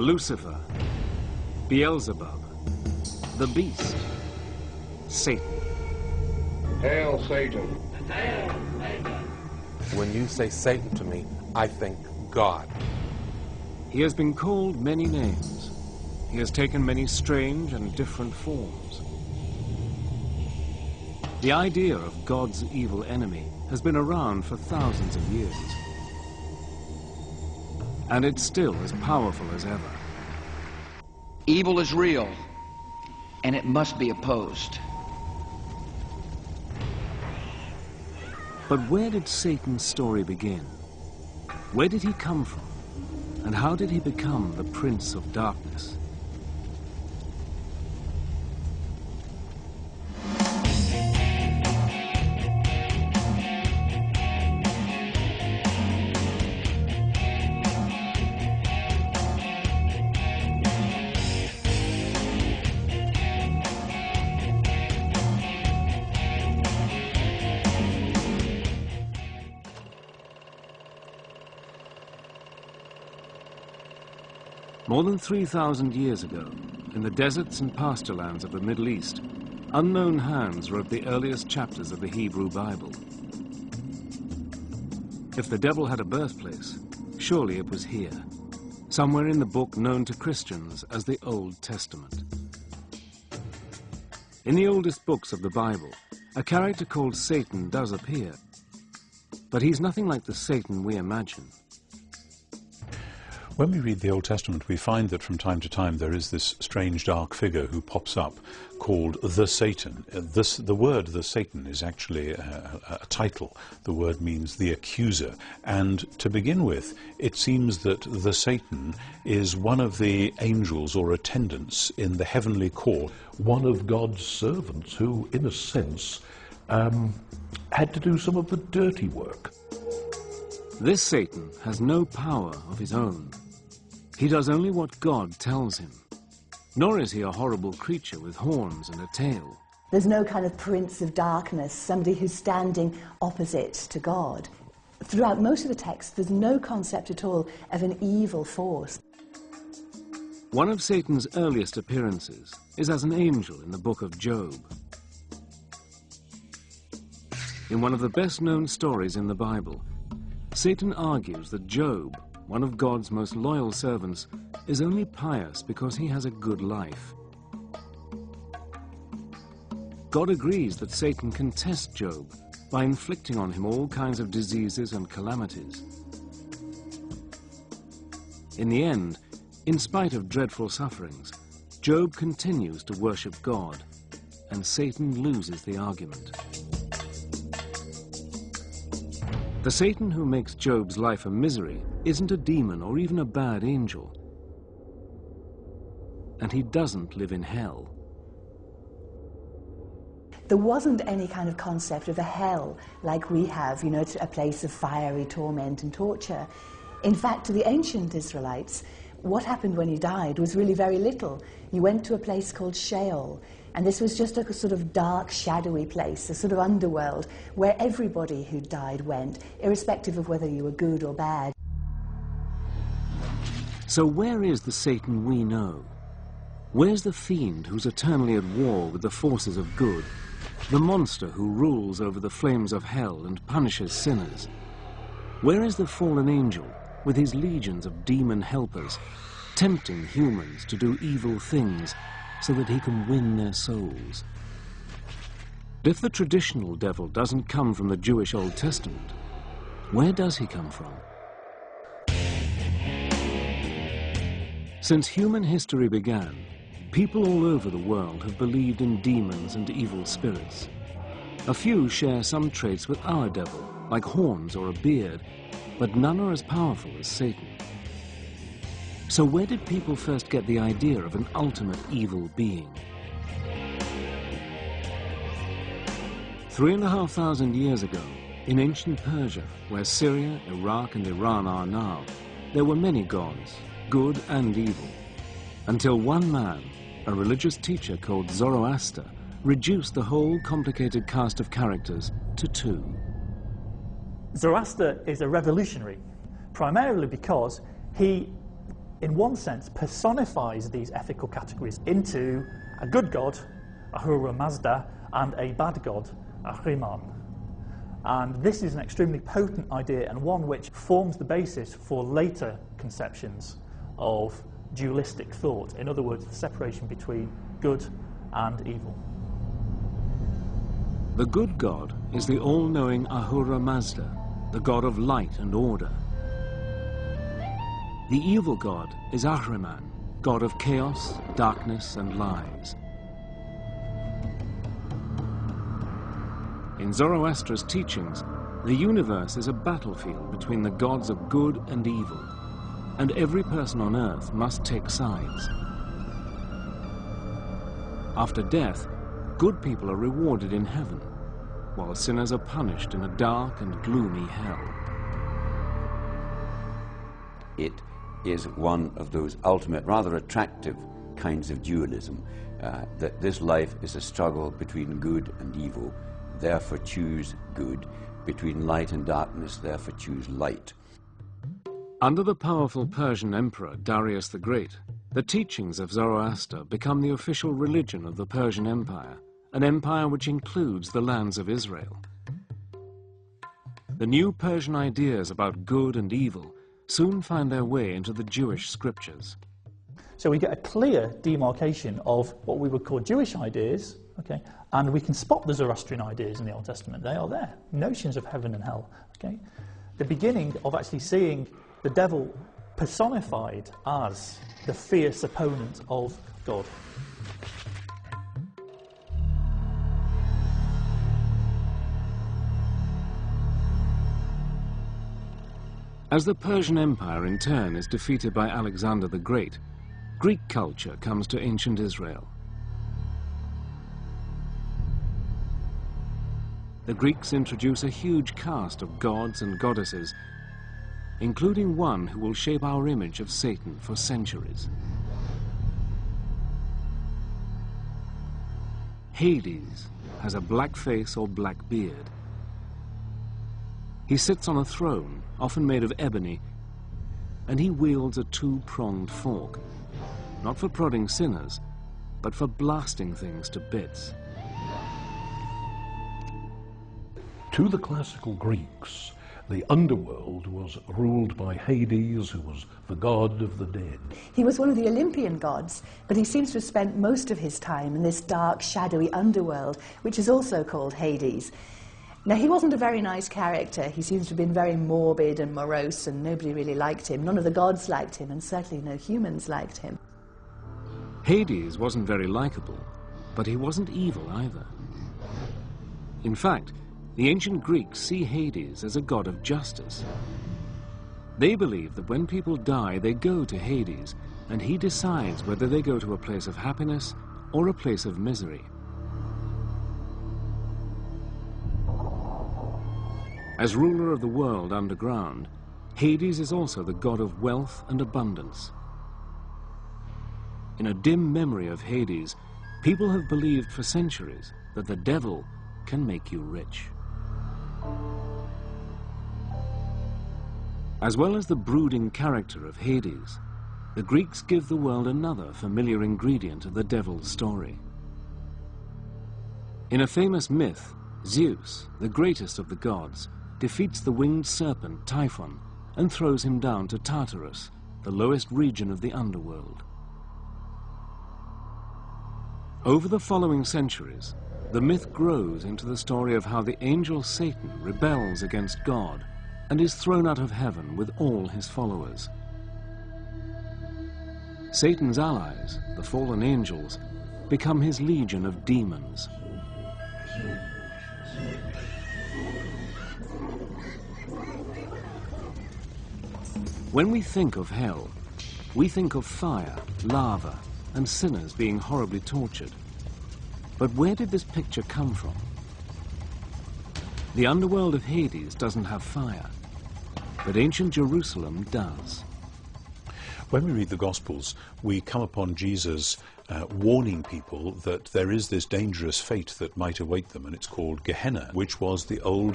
Lucifer, Beelzebub, the beast, Satan. Hail Satan. When you say Satan to me, I think God. He has been called many names. He has taken many strange and different forms. The idea of God's evil enemy has been around for thousands of years. And it's still as powerful as ever. Evil is real, and it must be opposed. But where did Satan's story begin? Where did he come from? And how did he become the Prince of Darkness? More than 3,000 years ago, in the deserts and pasture lands of the Middle East, unknown hands wrote the earliest chapters of the Hebrew Bible. If the devil had a birthplace, surely it was here, somewhere in the book known to Christians as the Old Testament. In the oldest books of the Bible, a character called Satan does appear, but he's nothing like the Satan we imagine. When we read the Old Testament, we find that from time to time there is this strange dark figure who pops up called the Satan. The word the Satan is actually a title. The word means the accuser. And to begin with, it seems that the Satan is one of the angels or attendants in the heavenly court. One of God's servants who, in a sense, had to do some of the dirty work. This Satan has no power of his own. He does only what God tells him. Nor is he a horrible creature with horns and a tail. There's no kind of prince of darkness, somebody who's standing opposite to God. Throughout most of the text, there's no concept at all of an evil force. One of Satan's earliest appearances is as an angel in the book of Job. In one of the best-known stories in the Bible, Satan argues that Job, one of God's most loyal servants, is only pious because he has a good life. God agrees that Satan can test Job by inflicting on him all kinds of diseases and calamities. In the end, in spite of dreadful sufferings, Job continues to worship God, and Satan loses the argument. The Satan who makes Job's life a misery isn't a demon or even a bad angel. And he doesn't live in hell. There wasn't any kind of concept of a hell like we have, you know, a place of fiery torment and torture. In fact, to the ancient Israelites, what happened when you died was really very little. You went to a place called Sheol, and this was just a sort of dark, shadowy place, a sort of underworld, where everybody who died went, irrespective of whether you were good or bad. So where is the Satan we know? Where's the fiend who's eternally at war with the forces of good? The monster who rules over the flames of hell and punishes sinners? Where is the fallen angel with his legions of demon helpers, tempting humans to do evil things so that he can win their souls? If the traditional devil doesn't come from the Jewish Old Testament, where does he come from? Since human history began, people all over the world have believed in demons and evil spirits. A few share some traits with our devil, like horns or a beard, but none are as powerful as Satan. So where did people first get the idea of an ultimate evil being? 3,500 years ago, in ancient Persia, where Syria, Iraq and Iran are now, there were many gods, good and evil, until one man, a religious teacher called Zoroaster, reduced the whole complicated cast of characters to two. Zoroaster is a revolutionary, primarily because he in one sense, personifies these ethical categories into a good god, Ahura Mazda, and a bad god, Ahriman. And this is an extremely potent idea, and one which forms the basis for later conceptions of dualistic thought. In other words, the separation between good and evil. The good god is the all-knowing Ahura Mazda, the god of light and order. The evil god is Ahriman, god of chaos, darkness and lies. In Zoroaster's teachings, the universe is a battlefield between the gods of good and evil, and every person on earth must take sides. After death, good people are rewarded in heaven, while sinners are punished in a dark and gloomy hell. It is one of those ultimate, rather attractive kinds of dualism, that this life is a struggle between good and evil, therefore choose good, between light and darkness, therefore choose light. Under the powerful Persian emperor Darius the Great, the teachings of Zoroaster become the official religion of the Persian Empire, an empire which includes the lands of Israel. The new Persian ideas about good and evil soon find their way into the Jewish scriptures. So we get a clear demarcation of what we would call Jewish ideas, okay, and we can spot the Zoroastrian ideas in the Old Testament. They are there, notions of heaven and hell. Okay, the beginning of actually seeing the devil personified as the fierce opponent of God. As the Persian Empire in turn is defeated by Alexander the Great, Greek culture comes to ancient Israel. The Greeks introduce a huge cast of gods and goddesses, including one who will shape our image of Satan for centuries. Hades has a black face or black beard. He sits on a throne, often made of ebony, and he wields a two-pronged fork, not for prodding sinners, but for blasting things to bits. To the classical Greeks, the underworld was ruled by Hades, who was the god of the dead. He was one of the Olympian gods, but he seems to have spent most of his time in this dark, shadowy underworld, which is also called Hades. Now, he wasn't a very nice character. He seems to have been very morbid and morose, and nobody really liked him. None of the gods liked him, and certainly no humans liked him. Hades wasn't very likable, but he wasn't evil either. In fact, the ancient Greeks see Hades as a god of justice. They believe that when people die, they go to Hades, and he decides whether they go to a place of happiness or a place of misery. As ruler of the world underground, Hades is also the god of wealth and abundance. In a dim memory of Hades, people have believed for centuries that the devil can make you rich. As well as the brooding character of Hades, the Greeks give the world another familiar ingredient of the devil's story. In a famous myth, Zeus, the greatest of the gods, defeats the winged serpent Typhon and throws him down to Tartarus, the lowest region of the underworld. Over the following centuries, the myth grows into the story of how the angel Satan rebels against God and is thrown out of heaven with all his followers. Satan's allies, the fallen angels, become his legion of demons. When we think of hell, we think of fire, lava, and sinners being horribly tortured. But where did this picture come from? The underworld of Hades doesn't have fire, but ancient Jerusalem does. When we read the Gospels, we come upon Jesus warning people that there is this dangerous fate that might await them, and it's called Gehenna, which was the old